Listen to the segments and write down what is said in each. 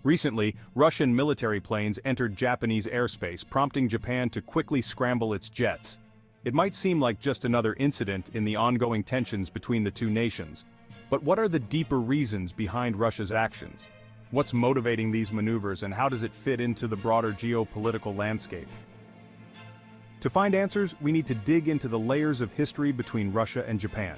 Recently, Russian military planes entered Japanese airspace, prompting Japan to quickly scramble its jets. It might seem like just another incident in the ongoing tensions between the two nations. But what are the deeper reasons behind Russia's actions? What's motivating these maneuvers and how does it fit into the broader geopolitical landscape? To find answers, we need to dig into the layers of history between Russia and Japan.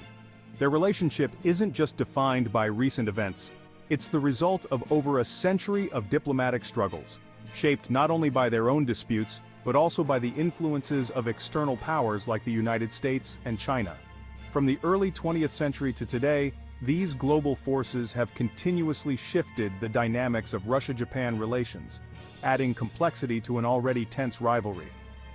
Their relationship isn't just defined by recent events. It's the result of over a century of diplomatic struggles, shaped not only by their own disputes, but also by the influences of external powers like the United States and China. From the early 20th century to today, these global forces have continuously shifted the dynamics of Russia-Japan relations, adding complexity to an already tense rivalry.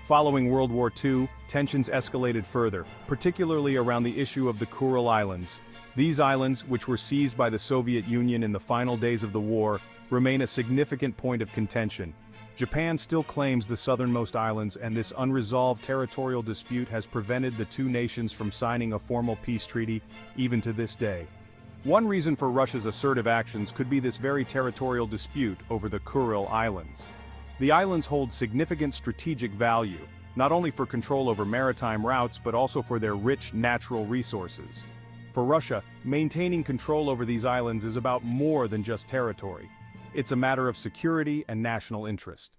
Following World War II, tensions escalated further, particularly around the issue of the Kuril Islands. These islands, which were seized by the Soviet Union in the final days of the war, remain a significant point of contention. Japan still claims the southernmost islands, and this unresolved territorial dispute has prevented the two nations from signing a formal peace treaty, even to this day. One reason for Russia's assertive actions could be this very territorial dispute over the Kuril Islands. The islands hold significant strategic value, not only for control over maritime routes but also for their rich natural resources. For Russia, maintaining control over these islands is about more than just territory. It's a matter of security and national interest.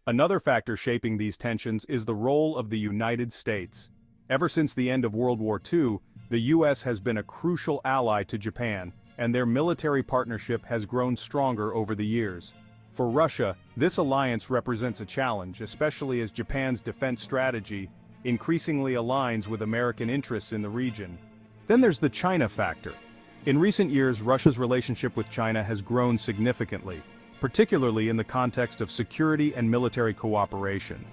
Another factor shaping these tensions is the role of the United States. Ever since the end of World War II, the U.S. has been a crucial ally to Japan, and their military partnership has grown stronger over the years. For Russia, this alliance represents a challenge, especially as Japan's defense strategy increasingly aligns with American interests in the region. Then there's the China factor. In recent years, Russia's relationship with China has grown significantly, particularly in the context of security and military cooperation.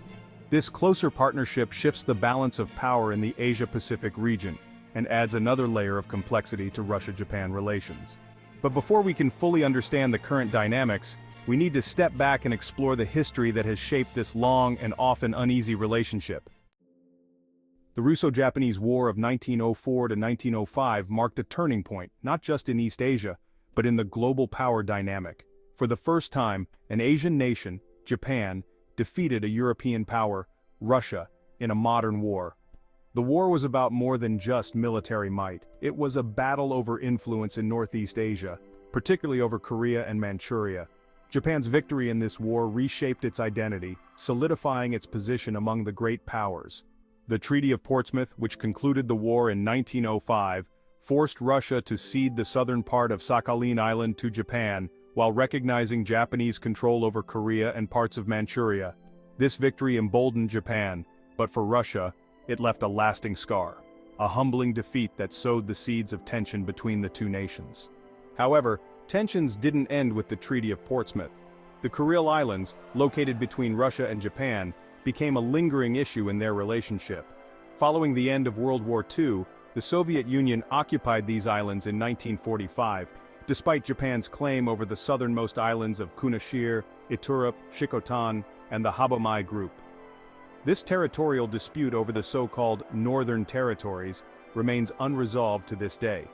This closer partnership shifts the balance of power in the Asia-Pacific region and adds another layer of complexity to Russia-Japan relations. But before we can fully understand the current dynamics, we need to step back and explore the history that has shaped this long and often uneasy relationship. The Russo-Japanese War of 1904 to 1905 marked a turning point, not just in East Asia, but in the global power dynamic. For the first time, an Asian nation, Japan, defeated a European power, Russia, in a modern war. The war was about more than just military might. It was a battle over influence in Northeast Asia, particularly over Korea and Manchuria. Japan's victory in this war reshaped its identity, solidifying its position among the great powers. The Treaty of Portsmouth, which concluded the war in 1905, forced Russia to cede the southern part of Sakhalin Island to Japan, while recognizing Japanese control over Korea and parts of Manchuria. This victory emboldened Japan, but for Russia, it left a lasting scar, a humbling defeat that sowed the seeds of tension between the two nations. However, tensions didn't end with the Treaty of Portsmouth. The Kuril Islands, located between Russia and Japan, became a lingering issue in their relationship. Following the end of World War II, the Soviet Union occupied these islands in 1945, despite Japan's claim over the southernmost islands of Kunashir, Iturup, Shikotan, and the Habomai Group. This territorial dispute over the so-called Northern Territories remains unresolved to this day.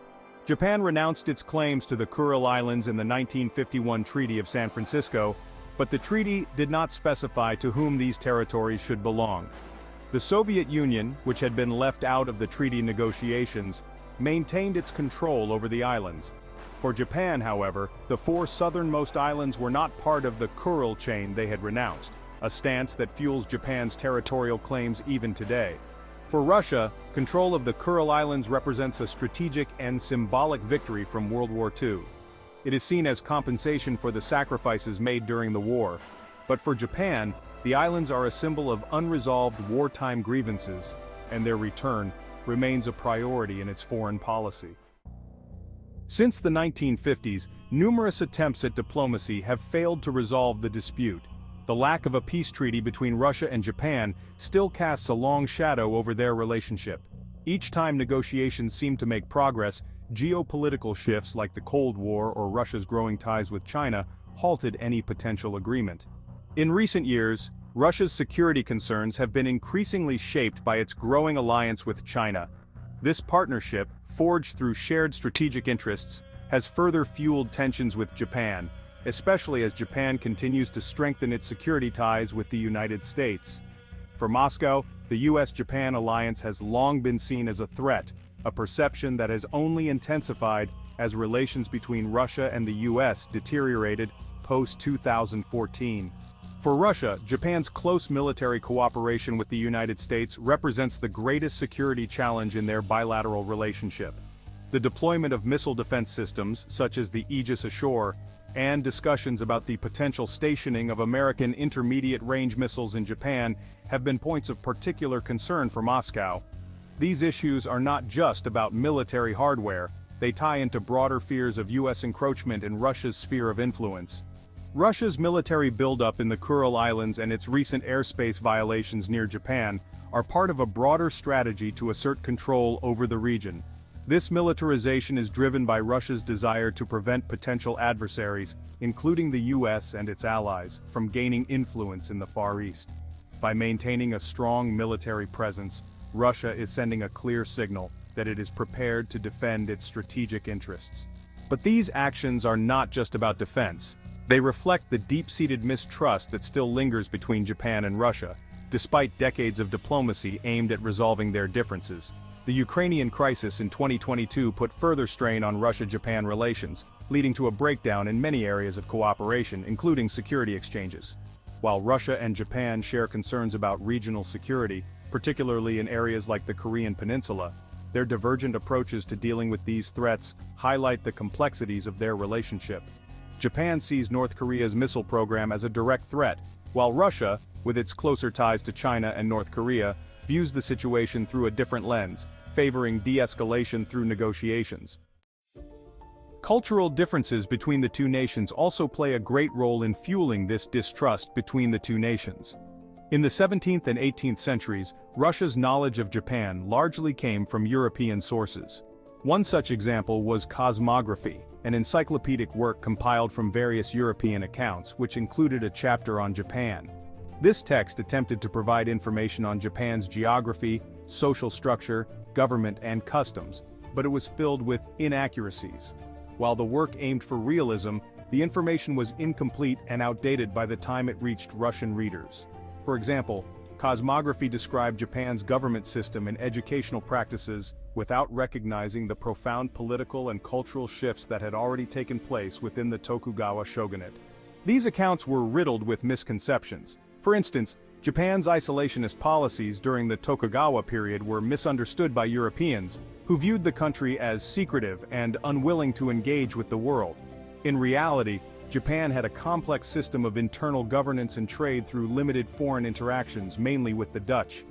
Japan renounced its claims to the Kuril Islands in the 1951 Treaty of San Francisco, but the treaty did not specify to whom these territories should belong. The Soviet Union, which had been left out of the treaty negotiations, maintained its control over the islands. For Japan, however, the four southernmost islands were not part of the Kuril chain they had renounced, a stance that fuels Japan's territorial claims even today. For Russia, control of the Kuril Islands represents a strategic and symbolic victory from World War II. It is seen as compensation for the sacrifices made during the war. But for Japan, the islands are a symbol of unresolved wartime grievances, and their return remains a priority in its foreign policy. Since the 1950s, numerous attempts at diplomacy have failed to resolve the dispute. The lack of a peace treaty between Russia and Japan still casts a long shadow over their relationship. Each time negotiations seem to make progress, geopolitical shifts like the Cold War or Russia's growing ties with China halted any potential agreement. In recent years, Russia's security concerns have been increasingly shaped by its growing alliance with China. This partnership, forged through shared strategic interests, has further fueled tensions with Japan, especially as Japan continues to strengthen its security ties with the United States. For Moscow, the U.S. Japan Alliance has long been seen as a threat, a perception that has only intensified as relations between Russia and the U.S. deteriorated post-2014. For Russia, Japan's close military cooperation with the United States represents the greatest security challenge in their bilateral relationship. The deployment of missile defense systems, such as the Aegis Ashore, and discussions about the potential stationing of American intermediate-range missiles in Japan have been points of particular concern for Moscow. These issues are not just about military hardware, they tie into broader fears of U.S. encroachment in Russia's sphere of influence. Russia's military buildup in the Kuril Islands and its recent airspace violations near Japan are part of a broader strategy to assert control over the region. This militarization is driven by Russia's desire to prevent potential adversaries, including the U.S. and its allies, from gaining influence in the Far East. By maintaining a strong military presence, Russia is sending a clear signal that it is prepared to defend its strategic interests. But these actions are not just about defense. They reflect the deep-seated mistrust that still lingers between Japan and Russia, despite decades of diplomacy aimed at resolving their differences. The Ukrainian crisis in 2022 put further strain on Russia-Japan relations, leading to a breakdown in many areas of cooperation, including security exchanges. While Russia and Japan share concerns about regional security, particularly in areas like the Korean Peninsula, their divergent approaches to dealing with these threats highlight the complexities of their relationship. Japan sees North Korea's missile program as a direct threat, while Russia, with its closer ties to China and North Korea, views the situation through a different lens, favoring de-escalation through negotiations. Cultural differences between the two nations also play a great role in fueling this distrust between the two nations. In the 17th and 18th centuries, Russia's knowledge of Japan largely came from European sources. One such example was cosmography, an encyclopedic work compiled from various European accounts, which included a chapter on Japan. This text attempted to provide information on Japan's geography, social structure, government, and customs, but it was filled with inaccuracies. While the work aimed for realism, the information was incomplete and outdated by the time it reached Russian readers. For example, cosmography described Japan's government system and educational practices without recognizing the profound political and cultural shifts that had already taken place within the Tokugawa shogunate. These accounts were riddled with misconceptions. For instance, Japan's isolationist policies during the Tokugawa period were misunderstood by Europeans, who viewed the country as secretive and unwilling to engage with the world. In reality, Japan had a complex system of internal governance and trade through limited foreign interactions, mainly with the Dutch.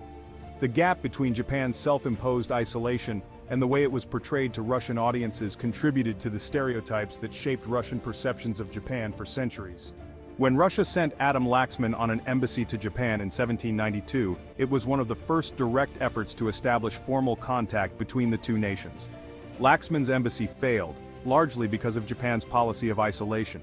The gap between Japan's self-imposed isolation and the way it was portrayed to Russian audiences contributed to the stereotypes that shaped Russian perceptions of Japan for centuries. When Russia sent Adam Laxman on an embassy to Japan in 1792, it was one of the first direct efforts to establish formal contact between the two nations. Laxman's embassy failed, largely because of Japan's policy of isolation.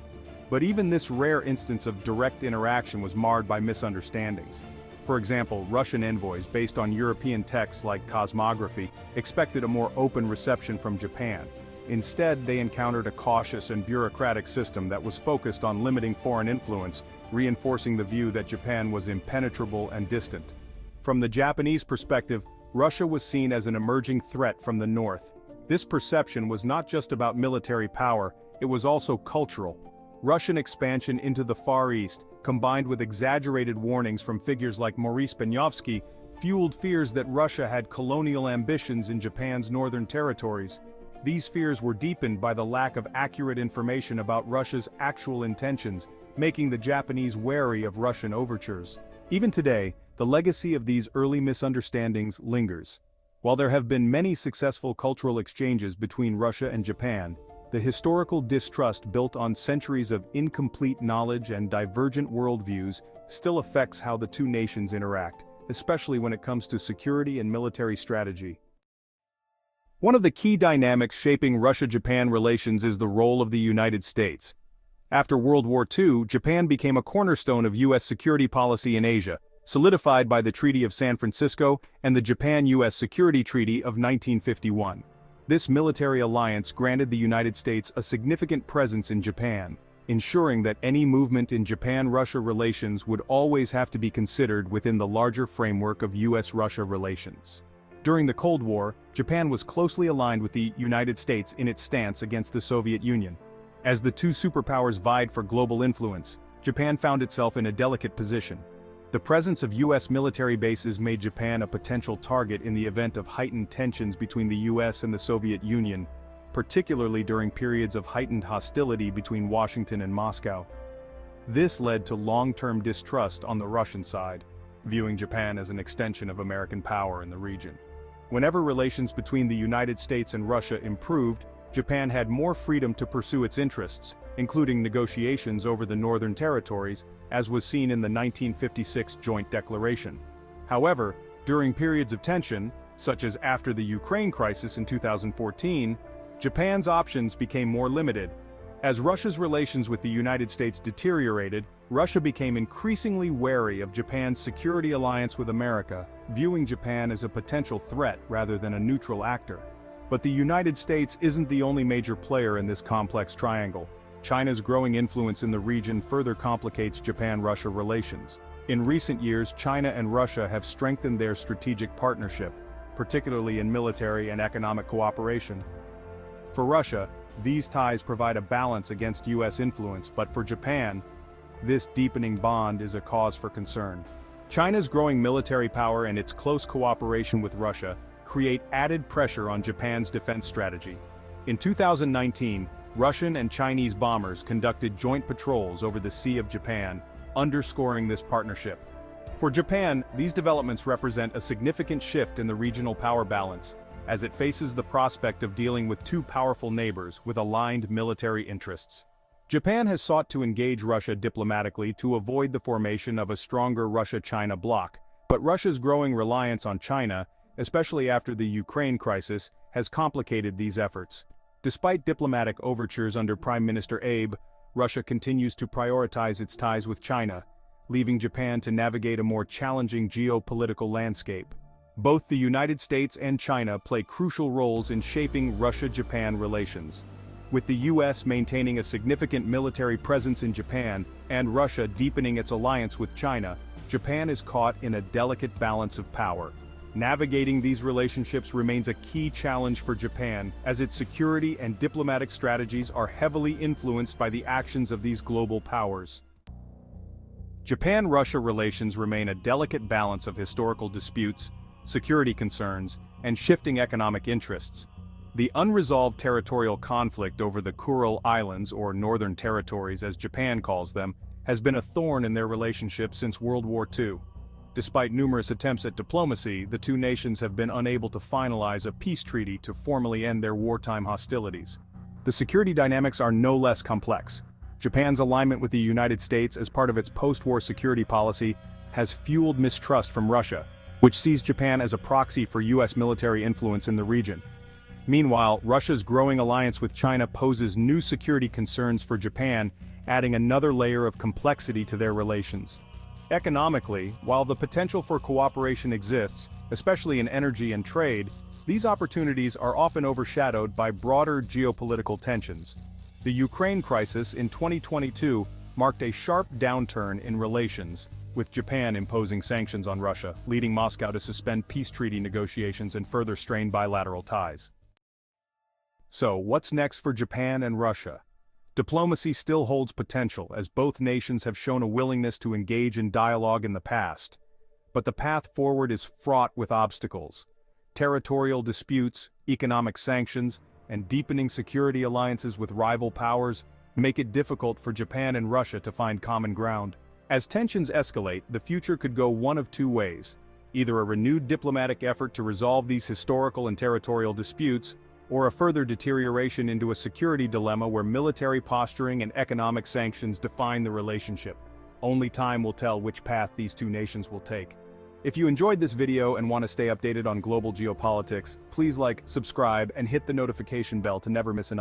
But even this rare instance of direct interaction was marred by misunderstandings. For example, Russian envoys, based on European texts like cosmography, expected a more open reception from Japan. Instead, they encountered a cautious and bureaucratic system that was focused on limiting foreign influence, reinforcing the view that Japan was impenetrable and distant. From the Japanese perspective, Russia was seen as an emerging threat from the north. This perception was not just about military power, it was also cultural. Russian expansion into the Far East, combined with exaggerated warnings from figures like Maurice Benyovsky, fueled fears that Russia had colonial ambitions in Japan's northern territories. These fears were deepened by the lack of accurate information about Russia's actual intentions, making the Japanese wary of Russian overtures. Even today, the legacy of these early misunderstandings lingers. While there have been many successful cultural exchanges between Russia and Japan, the historical distrust built on centuries of incomplete knowledge and divergent worldviews still affects how the two nations interact, especially when it comes to security and military strategy. One of the key dynamics shaping Russia-Japan relations is the role of the United States. After World War II, Japan became a cornerstone of U.S. security policy in Asia, solidified by the Treaty of San Francisco and the Japan-U.S. Security Treaty of 1951. This military alliance granted the United States a significant presence in Japan. ensuring that any movement in Japan-Russia relations would always have to be considered within the larger framework of U.S.-Russia relations. During the Cold War, Japan was closely aligned with the United States in its stance against the Soviet Union. As the two superpowers vied for global influence, Japan found itself in a delicate position. The presence of U.S. military bases made Japan a potential target in the event of heightened tensions between the U.S. and the Soviet Union, particularly during periods of heightened hostility between Washington and Moscow. This led to long-term distrust on the Russian side, viewing Japan as an extension of American power in the region. Whenever relations between the United States and Russia improved, Japan had more freedom to pursue its interests, including negotiations over the Northern Territories, as was seen in the 1956 Joint Declaration. However, during periods of tension, such as after the Ukraine crisis in 2014, Japan's options became more limited. As Russia's relations with the United States deteriorated, Russia became increasingly wary of Japan's security alliance with America, viewing Japan as a potential threat rather than a neutral actor. But the United States isn't the only major player in this complex triangle. China's growing influence in the region further complicates Japan-Russia relations. In recent years, China and Russia have strengthened their strategic partnership, particularly in military and economic cooperation. For Russia, these ties provide a balance against U.S. influence, but for Japan, this deepening bond is a cause for concern. China's growing military power and its close cooperation with Russia create added pressure on Japan's defense strategy. In 2019, Russian and Chinese bombers conducted joint patrols over the Sea of Japan, underscoring this partnership. For Japan, these developments represent a significant shift in the regional power balance, as it faces the prospect of dealing with two powerful neighbors with aligned military interests. Japan has sought to engage Russia diplomatically to avoid the formation of a stronger Russia-China bloc, but Russia's growing reliance on China, especially after the Ukraine crisis, has complicated these efforts. Despite diplomatic overtures under Prime Minister Abe, Russia continues to prioritize its ties with China, leaving Japan to navigate a more challenging geopolitical landscape. Both the United States and China play crucial roles in shaping Russia-Japan relations. With the U.S. maintaining a significant military presence in Japan, and Russia deepening its alliance with China, Japan is caught in a delicate balance of power. Navigating these relationships remains a key challenge for Japan, as its security and diplomatic strategies are heavily influenced by the actions of these global powers. Japan-Russia relations remain a delicate balance of historical disputes, security concerns, and shifting economic interests. The unresolved territorial conflict over the Kuril Islands, or Northern Territories as Japan calls them, has been a thorn in their relationship since World War II. Despite numerous attempts at diplomacy, the two nations have been unable to finalize a peace treaty to formally end their wartime hostilities. The security dynamics are no less complex. Japan's alignment with the United States as part of its post-war security policy has fueled mistrust from Russia, which sees Japan as a proxy for U.S. military influence in the region. Meanwhile, Russia's growing alliance with China poses new security concerns for Japan, adding another layer of complexity to their relations. Economically, while the potential for cooperation exists, especially in energy and trade, these opportunities are often overshadowed by broader geopolitical tensions. The Ukraine crisis in 2022 marked a sharp downturn in relations, with Japan imposing sanctions on Russia, leading Moscow to suspend peace treaty negotiations and further strain bilateral ties. So, what's next for Japan and Russia? Diplomacy still holds potential, as both nations have shown a willingness to engage in dialogue in the past. But the path forward is fraught with obstacles. Territorial disputes, economic sanctions, and deepening security alliances with rival powers make it difficult for Japan and Russia to find common ground. As tensions escalate, the future could go one of two ways: either a renewed diplomatic effort to resolve these historical and territorial disputes, or a further deterioration into a security dilemma where military posturing and economic sanctions define the relationship. Only time will tell which path these two nations will take. If you enjoyed this video and want to stay updated on global geopolitics, please like, subscribe, and hit the notification bell to never miss an